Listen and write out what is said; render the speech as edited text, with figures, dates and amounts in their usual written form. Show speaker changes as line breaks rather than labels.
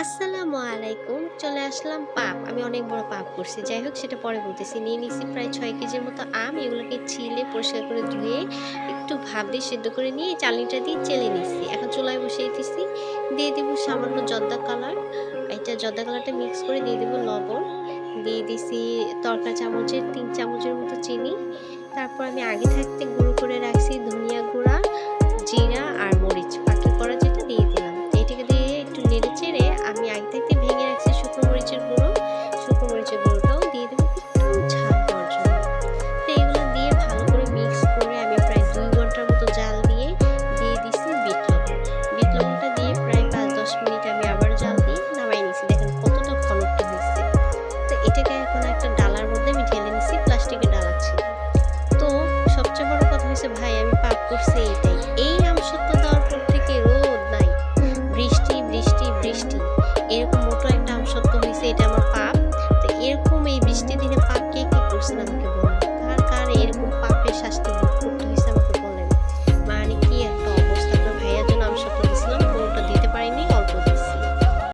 আসসালামু আলাইকুম। চলে আসলাম পাপ। আমি অনেক বড় পাপ করছি। যাই হোক সেটা পরে বলতেছি। নিয়ে নিছি প্রায় ৬ কেজির মতো আম। এগুলোকে ছিলে পরিষ্কার করে ধুয়ে একটু ভাপ দিয়ে সেদ্ধ করে নিয়ে চালনিটা দিয়ে চেলে নিছি। এখন চুলায় বসিয়ে দিছি। দিয়ে দিব সামান্য জর্দা কালার। এটা জর্দা কালারটা মিক্স করে দিয়ে দিব লবণ। দিয়ে দিছি তড়কা চামচের ৩ চামচের মতো চিনি। তারপর আমি আগে থাকতে গুঁড়ো করে রাখছি ধনিয়া গুঁড়া, জিরা আর মরিচ। ফাঁকি করা যেটা দিয়ে দিলাম। এটাকে দিয়ে একটু নেড়ে চেড়ে আমি আগে থাকতে